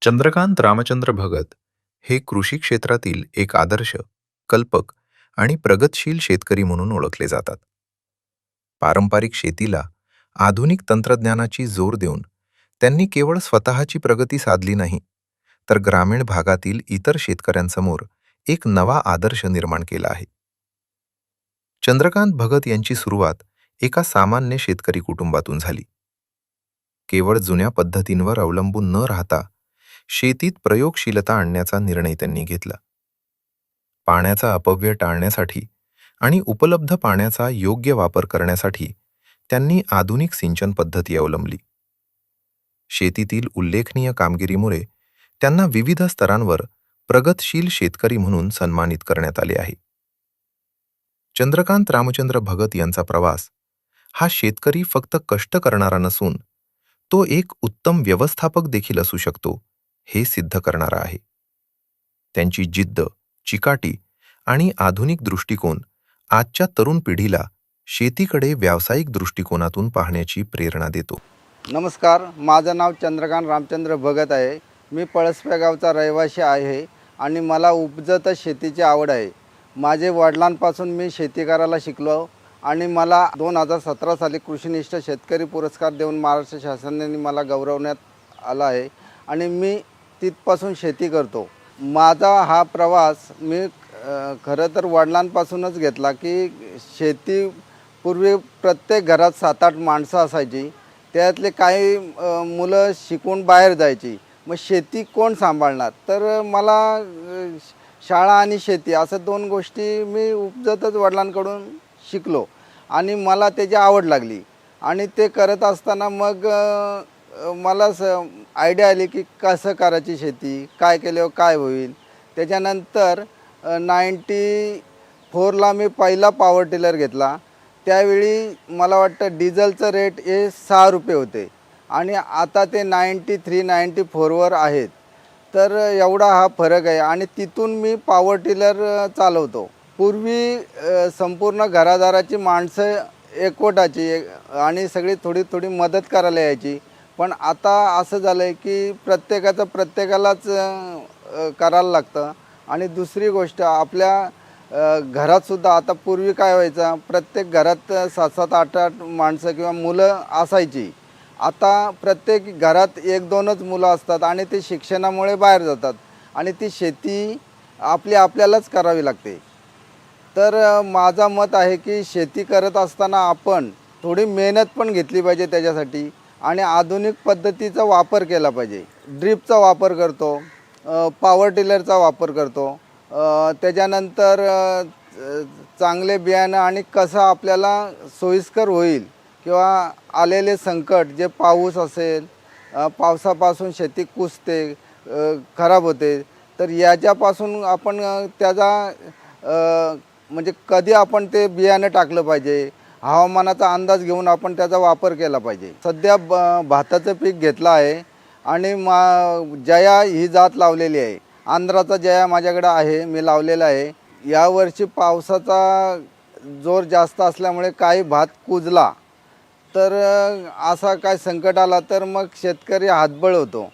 चंद्रकांत रामचंद्र भगत हे कृषी क्षेत्रातील एक आदर्श, कल्पक आणि प्रगतशील शेतकरी म्हणून ओळखले जातात. पारंपरिक शेतीला आधुनिक तंत्रज्ञानाची जोर देऊन त्यांनी केवळ स्वतःची प्रगती साधली नाही, तर ग्रामीण भागातील इतर शेतकऱ्यांसमोर एक नवा आदर्श निर्माण केला आहे. चंद्रकांत भगत यांची सुरुवात एका सामान्य शेतकरी कुटुंबातून झाली. केवळ जुन्या पद्धतींवर अवलंबून न राहता शेतीत प्रयोगशीलता आणण्याचा निर्णय त्यांनी घेतला. पाण्याचा अपव्यय टाळण्यासाठी आणि उपलब्ध पाण्याचा योग्य वापर करण्यासाठी त्यांनी आधुनिक सिंचन पद्धती अवलंबली. शेतीतील उल्लेखनीय कामगिरीमुळे त्यांना विविध स्तरांवर प्रगतशील शेतकरी म्हणून सन्मानित करण्यात आले आहे. चंद्रकांत रामचंद्र भगत यांचा प्रवास हा शेतकरी फक्त कष्ट करणारा नसून तो एक उत्तम व्यवस्थापक देखील असू शकतो, हे सिद्ध करणारा आहे. त्यांची जिद्द, चिकाटी आणि आधुनिक दृष्टिकोन आजच्या तरुण पिढीला शेतीकडे व्यावसायिक दृष्टिकोनातून पाहण्याची प्रेरणा देतो. नमस्कार, माझं नाव चंद्रकांत रामचंद्र भगत आहे. मी पळसप्या गावचा रहिवासी आहे आणि मला उपजत शेतीची आवड आहे. माझे वडिलांपासून मी शेती करायला शिकलो आणि मला 2017 साली कृषीनिष्ठ शेतकरी पुरस्कार देऊन महाराष्ट्र शासनाने मला गौरवण्यात आला आहे आणि मी तिथपासून शेती करतो. माझा हा प्रवास मी खरं तर वडिलांपासूनच घेतला की शेती पूर्वी प्रत्येक घरात 7-8 माणसं असायची. त्यातले काही मुलं शिकून बाहेर जायची. मग शेती कोण सांभाळणार? तर मला शाळा आणि शेती असं 2 गोष्टी मी उपजतच वडिलांकडून शिकलो आणि मला त्याची आवड लागली आणि ते करत असताना मग मला आयडिया आली की कसं करायची शेती, काय केल्यावर काय होईल. त्याच्यानंतर 94ला मी पहिला पॉवर टिलर घेतला. त्यावेळी मला वाटतं डिझेलचं रेट हे 6 रुपये होते आणि आता ते 93-94वर आहेत. तर एवढा हा फरक आहे आणि तिथून मी पॉवर टिलर चालवतो. पूर्वी संपूर्ण घरादाराची माणसं एकवटाची आणि सगळी थोडी थोडी मदत करायला यायची. पण आता असं झालं आहे की प्रत्येकाचं प्रत्येकालाच करायला लागतं. आणि दुसरी गोष्ट आपल्या घरातसुद्धा आता पूर्वी काय व्हायचं, प्रत्येक घरात 7-7, 8-8 माणसं किंवा मुलं असायची. आता प्रत्येक घरात 1-2च मुलं असतात आणि ते शिक्षणामुळे बाहेर जातात आणि ती शेती आपल्यालाच करावी लागते. तर माझं मत आहे की शेती करत असताना आपण थोडी मेहनत पण घेतली पाहिजे त्याच्यासाठी आणि आधुनिक पद्धतीचा वापर केला पाहिजे. ड्रिपचा वापर करतो, पॉवर टिलरचा वापर करतो. त्याच्यानंतर चांगले बियाणं आणि कसं आपल्याला सोयीस्कर होईल किंवा आलेले संकट जे पाऊस असेल, पावसापासून शेती कुजते, खराब होते. तर याच्यापासून आपण त्याचा म्हणजे कधी आपण ते बियाणं टाकलं पाहिजे, हवामानाचा अंदाज घेऊन आपण त्याचा वापर केला पाहिजे. सध्या भाताचं पीक घेतलं आहे आणि जया ही जात लावलेली आहे. आंध्राचा जया माझ्याकडे आहे, मी लावलेला आहे. यावर्षी पावसाचा जोर जास्त असल्यामुळे काही भात कुजला. तर असा काय संकट आला तर मग शेतकरी हातबळ होतो.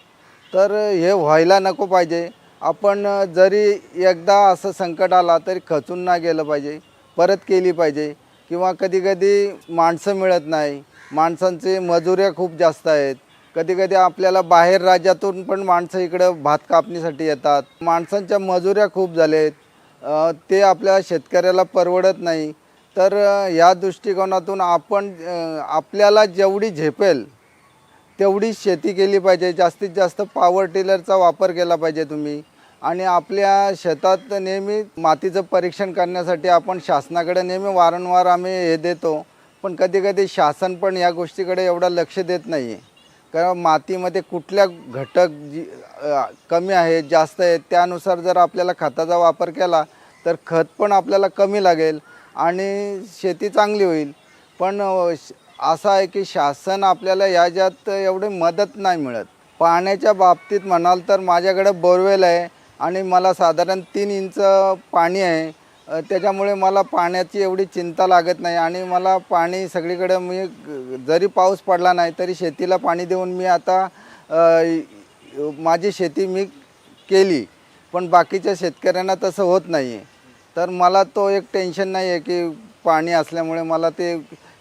तर हे व्हायला नको पाहिजे. आपण जरी एकदा असं संकट आला तरी खचून नाही गेलं पाहिजे, परत केली पाहिजे. किंवा कधीकधी माणसं मिळत नाही, माणसांचे मजुऱ्या खूप जास्त आहेत. कधीकधी आपल्याला बाहेर राज्यातून पण माणसं इकडं भात कापणीसाठी येतात. माणसांच्या मजुऱ्या खूप झाल्या आहेत, ते आपल्या शेतकऱ्याला परवडत नाही. तर या दृष्टिकोनातून आपण आपल्याला जेवढी झेपेल तेवढी शेती केली पाहिजे. जास्तीत जास्त पॉवर टिलरचा वापर केला पाहिजे तुम्ही. आणि आपल्या शेतात नेहमी मातीचं परीक्षण करण्यासाठी आपण शासनाकडे नेहमी वारंवार आम्ही हे देतो. पण कधीकधी शासन पण या गोष्टीकडे एवढं लक्ष देत नाही आहे. कारण मातीमध्ये कुठल्या घटक कमी आहेत, जास्त आहेत, त्यानुसार जर आपल्याला खताचा वापर केला तर खत पण आपल्याला कमी लागेल आणि शेती चांगली होईल. पण असं आहे की शासन आपल्याला याच्यात एवढी मदत नाही मिळत. पाण्याच्या बाबतीत म्हणाल तर माझ्याकडे बोरवेल आहे आणि मला साधारण 3 इंच पाणी आहे. त्याच्यामुळे मला पाण्याची एवढी चिंता लागत नाही आणि मला पाणी सगळीकडे मी जरी पाऊस पडला नाही तरी शेतीला पाणी देऊन मी आता माझी शेती मी केली, पण बाकीच्या शेतकऱ्यांना तसं होत नाही आहे. तर मला तो एक टेन्शन नाही आहे की पाणी असल्यामुळे मला ते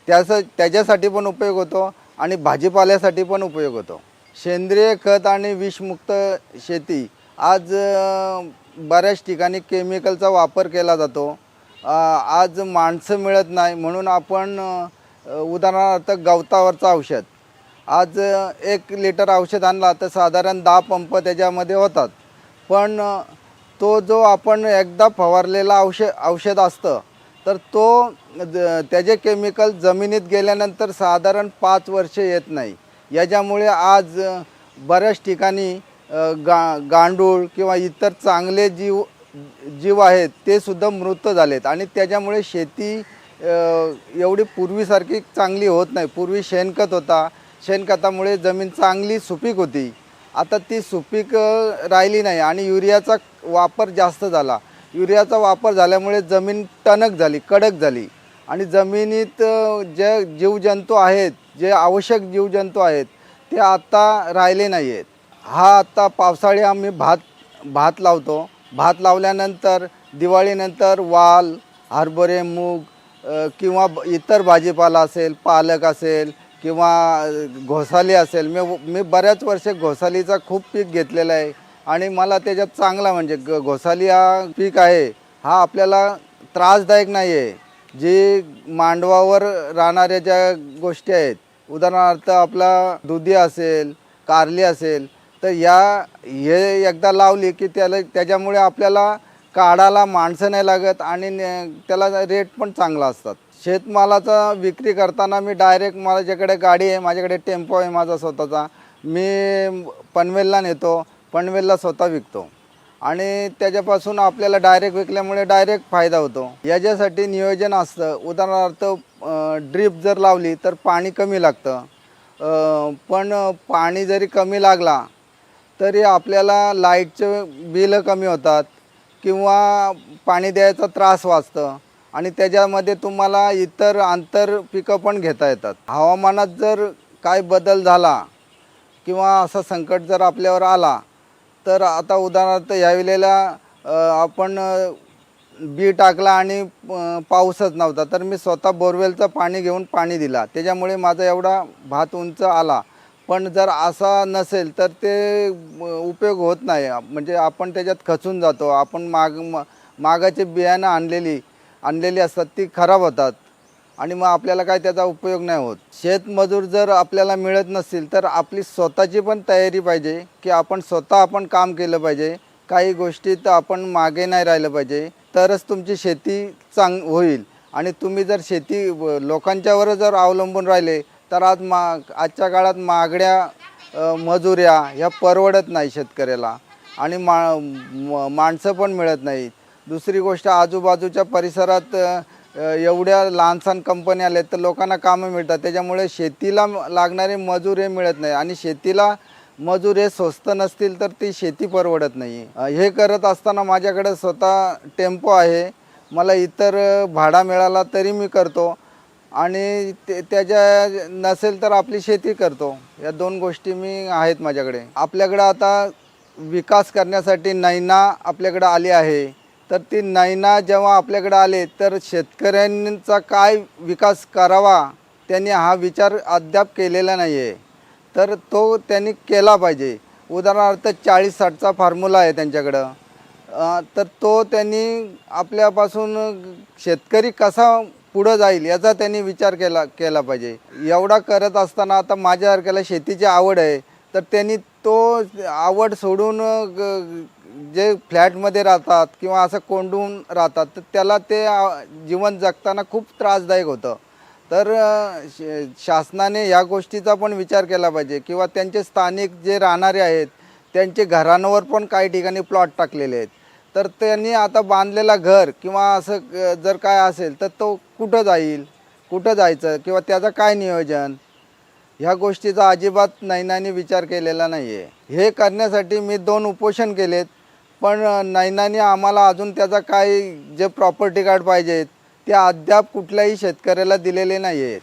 त्याच्यासाठी पण उपयोग होतो आणि भाजीपाल्यासाठी पण उपयोग होतो. सेंद्रिय खत आणि विषमुक्त शेती आज बऱ्याच ठिकाणी केमिकलचा वापर केला जातो. आज माणसं मिळत नाही म्हणून आपण उदाहरणार्थ गवतावरचं औषध आज 1 लिटर औषध आणला तर साधारण 10 पंप त्याच्यामध्ये होतात. पण तो जो आपण एकदा फवारलेला औषध असतं तर त्याचे केमिकल जमिनीत गेल्यानंतर साधारण 5 वर्षे येत नाही. याच्यामुळे आज बऱ्याच ठिकाणी गांडूळ किंवा इतर चांगले जीव आहेत ते सुद्धा मृत झालेत आणि त्याच्यामुळे शेती एवढी पूर्वीसारखी चांगली होत नाही. पूर्वी शेणखत होता, शेणखतामुळे जमीन चांगली सुपीक होती. आता ती सुपीक राहिली नाही आणि युरियाचा वापर जास्त झाला. युरियाचा वापर झाल्यामुळे जमीन टणक झाली, कडक झाली आणि जमिनीत जे जीवजंतू आहेत, जे आवश्यक जीवजंतू आहेत ते आता राहिले नाही आहेत. आता पावसाळी आम्ही भात लावतो. भात लावल्यानंतर दिवाळीनंतर वाल, हरभरे, मूग किंवा इतर भाजीपाला असेल, पालक असेल किंवा घोसाली असेल. मी बऱ्याच वर्षे घोसालीचा खूप पीक घेतलेलं आहे आणि मला त्याच्यात चांगला म्हणजे घोसाली हा पीक आहे हा आपल्याला त्रासदायक नाही आहे. जे मांडवावर राहणाऱ्या ज्या गोष्टी आहेत, उदाहरणार्थ आपला दुधी असेल, कारली असेल, तर हे एकदा लावली की त्याच्यामुळे आपल्याला काढायला माणसं नाही लागत आणि त्याला रेट पण चांगला असतात. शेतमालाचा विक्री करताना मी डायरेक्ट माझ्याकडे गाडी आहे, माझ्याकडे टेम्पो आहे माझा स्वतःचा. मी पनवेलला नेतो, पनवेलला स्वतः विकतो आणि त्याच्यापासून आपल्याला डायरेक्ट विकल्यामुळे डायरेक्ट फायदा होतो. याच्यासाठी नियोजन असतं. उदाहरणार्थ ड्रीप जर लावली तर पाणी कमी लागतं, पण पाणी जरी कमी लागला तरी आपल्याला लाईटचं बिलं कमी होतात किंवा पाणी द्यायचा त्रास वाचतं आणि त्याच्यामध्ये तुम्हाला इतर आंतर पिकं पण घेता येतात. हवामानात जर काय बदल झाला किंवा असं संकट जर आपल्यावर आला तर आता उदाहरणार्थ यावेळेला आपण बी टाकला आणि पाऊसच नव्हता तर मी स्वतः बोरवेलचं पाणी घेऊन पाणी दिला, त्याच्यामुळे माझा एवढा भात उंच आला. पण जर असा नसेल तर ते उपयोग होत नाही. म्हणजे आपण त्याच्यात खचून जातो. आपण मागाचे बियाणं आणलेली असतात ती खराब होतात आणि मग आपल्याला काय त्याचा उपयोग नाही होत. शेतमजूर जर आपल्याला मिळत नसतील तर आपली स्वतःची पण तयारी पाहिजे की आपण काम केलं पाहिजे. काही गोष्टीत आपण मागे नाही राहिलं पाहिजे, तरच तुमची शेती होईल. आणि तुम्ही जर शेती लोकांच्यावर जर अवलंबून राहिले तर आजच्या काळात महागड्या मजुऱ्या ह्या परवडत नाही शेतकऱ्याला आणि माणसं पण मिळत नाहीत. दुसरी गोष्ट, आजूबाजूच्या परिसरात एवढ्या लहानसहान कंपन्या आल्या तर लोकांना कामं मिळतात, त्याच्यामुळे शेतीला लागणारे मजूर हे मिळत नाही आणि शेतीला मजूर हे स्वस्त नसतील तर ती शेती परवडत नाही. हे करत असताना माझ्याकडे स्वतः टेम्पो आहे. मला इतर भाडा मिळाला तरी मी करतो आणि त्याच्या नसेल तर आपली शेती करतो. या 2 गोष्टी मी आहेत माझ्याकडे. आपल्याकडं आता विकास करण्यासाठी नैना आपल्याकडं आली आहे. तर ती नैना जेव्हा आपल्याकडे आले तर शेतकऱ्यांचा काय विकास करावा त्यांनी हा विचार अद्याप केलेला नाही आहे. तर तो त्यांनी केला पाहिजे. उदाहरणार्थ 40-60चा फॉर्म्युला आहे त्यांच्याकडं. तर तो त्यांनी आपल्यापासून शेतकरी कसा पुढं जाईल याचा त्यांनी विचार केला पाहिजे. एवढा करत असताना आता माझ्यासारख्याला शेतीची आवड आहे तर त्यांनी तो आवड सोडून जे फ्लॅटमध्ये राहतात किंवा असं कोंडून राहतात तर त्याला ते जीवन जगताना खूप त्रासदायक होतं. तर शासनाने या गोष्टीचा पण विचार केला पाहिजे किंवा त्यांचे स्थानिक जे राहणारे आहेत त्यांचे घरांवर पण काही ठिकाणी प्लॉट टाकलेले आहेत. तर त्यांनी आता बांधलेला घर किंवा असं जर काय असेल तर तो कुठं जायचं किंवा त्याचं काय नियोजन, ह्या गोष्टीचा अजिबात नैनाने विचार केलेला नाही आहे. हे करण्यासाठी मी 2 उपोषण केलेत, पण नैनाने आम्हाला अजून त्याचा काय जे प्रॉपर्टी कार्ड पाहिजेत ते अद्याप कुठल्याही शेतकऱ्याला दिलेले नाही आहेत.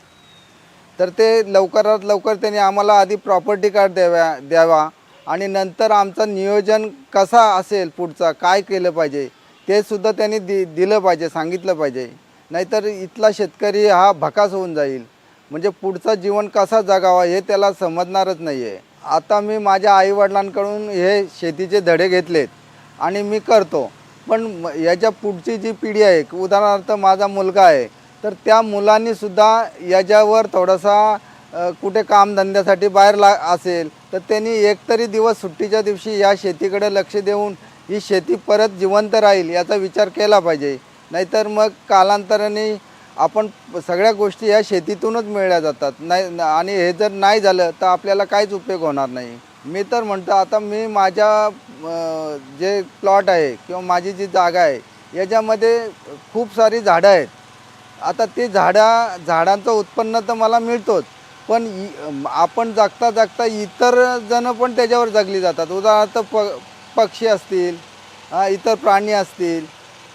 तर ते लवकरात लवकर त्यांनी आम्हाला आधी प्रॉपर्टी कार्ड द्यावा आणि नंतर आमचं नियोजन कसा असेल पुढचा काय केलं पाहिजे ते सुद्धा त्यांनी दिलं पाहिजे, सांगितलं पाहिजे. नाहीतर इथला शेतकरी हा भकास होऊन जाईल. म्हणजे पुढचं जीवन कसा जगावा हे त्याला समजणारच नाही आहे. आता मी माझ्या आईवडिलांकडून हे शेतीचे धडे घेतलेत आणि मी करतो. पण याच्या पुढची जी पिढी आहे, उदाहरणार्थ माझा मुलगा आहे, तर त्या मुलांनीसुद्धा याच्यावर थोडासा कुठे कामधंद्यासाठी बाहेर असेल तर त्यांनी एकतरी दिवस सुट्टीच्या दिवशी या शेतीकडे लक्ष देऊन ही शेती परत जिवंत राहील याचा विचार केला पाहिजे. नाहीतर मग कालांतराने आपण सगळ्या गोष्टी या शेतीतूनच मिळल्या जातात नाही, आणि हे जर नाही झालं तर आपल्याला काहीच उपयोग होणार नाही. मी तर म्हणतो आता मी माझ्या जे प्लॉट आहे किंवा माझी जी जागा आहे याच्यामध्ये खूप सारी झाडं आहेत. आता ते झाडांचं उत्पन्न तर मला मिळतोच, पण आपण जगता जगता इतर जण पण त्याच्यावर जगली जातात. उदाहरणार्थ पक्षी असतील, इतर प्राणी असतील.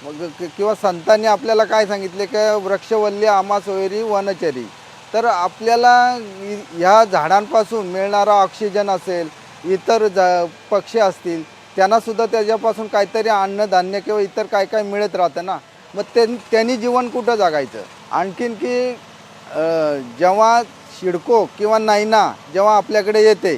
मग किंवा संतांनी आपल्याला काय सांगितले की वृक्षवल्ली आम्हा सोयरी वनचरी. तर आपल्याला ह्या झाडांपासून मिळणारा ऑक्सिजन असेल, इतर पक्षी असतील, त्यांनासुद्धा त्याच्यापासून काहीतरी अन्नधान्य किंवा इतर काय काय मिळत राहतं ना. मग त्यांनी जीवन कुठं जगायचं. आणखीन की जेव्हा शिडको किंवा नायना जेव्हा आपल्याकडे येते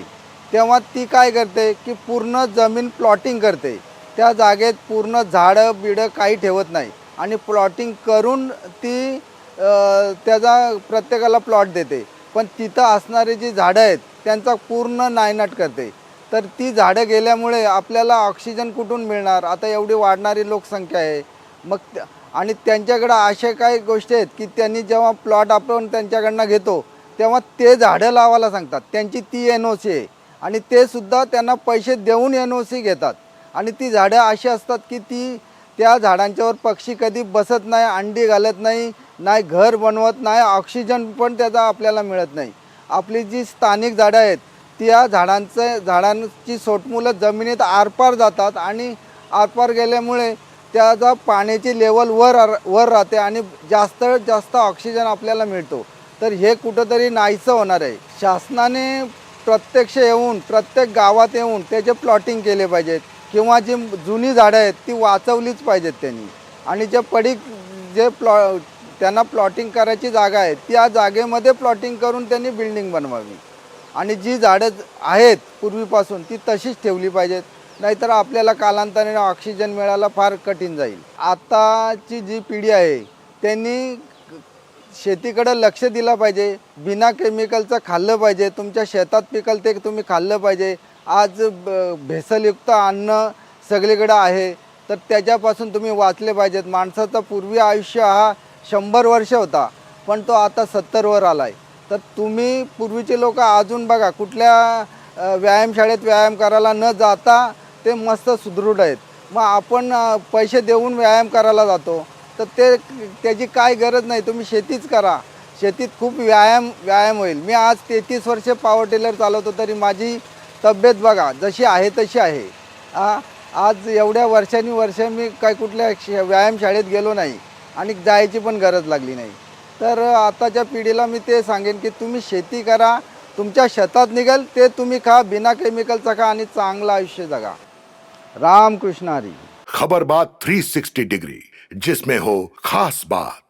तेव्हा ती काय करते की पूर्ण जमीन प्लॉटिंग करते. त्या जागेत पूर्ण झाडं बिडं काही ठेवत नाही आणि प्लॉटिंग करून ती त्याचा प्रत्येकाला प्लॉट देते. पण तिथं असणारी जी झाडं आहेत त्यांचा पूर्ण नायनाट करते. तर ती झाडं गेल्यामुळे आपल्याला ऑक्सिजन कुठून मिळणार. आता एवढी वाढणारी लोकसंख्या आहे. मग आणि त्यांच्याकडं अशा काही गोष्टी आहेत की त्यांनी जेव्हा प्लॉट आपण त्यांच्याकडनं घेतो तेव्हा ते झाडं लावायला सांगतात. त्यांची ती NOC आहे आणि ते सुद्धा त्यांना पैसे देऊन NOC घेतात. आणि ती झाडं अशी असतात की त्या झाडांच्यावर पक्षी कधी बसत नाही, अंडी घालत नाही, नाही घर बनवत नाही, ऑक्सिजन पण त्याचा आपल्याला मिळत नाही. आपली जी स्थानिक झाडं आहेत त्या झाडांची सोटमुलं जमिनीत आरपार जातात आणि आरपार गेल्यामुळे त्याचा पाण्याची लेवल वर राहते आणि जास्त ऑक्सिजन आपल्याला मिळतो. तर हे कुठंतरी नाहीसं होणार आहे. शासनाने प्रत्यक्ष येऊन प्रत्येक गावात येऊन त्याचे प्लॉटिंग केले पाहिजेत किंवा जी जुनी झाडं आहेत ती वाचवलीच पाहिजेत त्यांनी. आणि जे त्यांना प्लॉटिंग करायची जागा आहे त्या जागेमध्ये प्लॉटिंग करून त्यांनी बिल्डिंग बनवावी आणि जी झाडं आहेत पूर्वीपासून ती तशीच ठेवली पाहिजेत. नाहीतर आपल्याला कालांतराने ऑक्सिजन मिळायला फार कठीण जाईल. आताची जी पिढी आहे त्यांनी शेतीकडे लक्ष दिलं पाहिजे. बिना केमिकलचं खाल्लं पाहिजे. तुमच्या शेतात पिकल ते तुम्ही खाल्लं पाहिजे. आज भेसळयुक्त अन्न सगळीकडे आहे तर त्याच्यापासून तुम्ही वाचले पाहिजेत. माणसाचं पूर्वी आयुष्य हा 100 वर्ष होता पण तो आता 70 वर आला आहे. तर तुम्ही पूर्वीचे लोक अजून बघा कुठल्या व्यायामशाळेत व्यायाम करायला न जाता ते मस्त सुदृढ आहेत. मग आपण पैसे देऊन व्यायाम करायला जातो तर त्याची काय गरज नाही. तुम्ही शेतीच करा. शेतीत खूप व्यायाम होईल. मी आज 33 वर्षे पॉवर टिलर चालवतो तरी माझी तब्येत बघा जशी आहे तशी आहे. आज एवढ्या वर्ष मी काय कुठल्या व्यायामशाळेत गेलो नाही आणि जायची पण गरज लागली नाही. तर आताच्या पिढीला मी ते सांगेन की तुम्ही शेती करा. तुमच्या शेतात निघेल ते तुम्ही खा, बिना केमिकलचा खा आणि चांगलं आयुष्य जगा. रामकृष्ण हरी. खबर बात 360 डिग्री, जिसमें हो खास बात.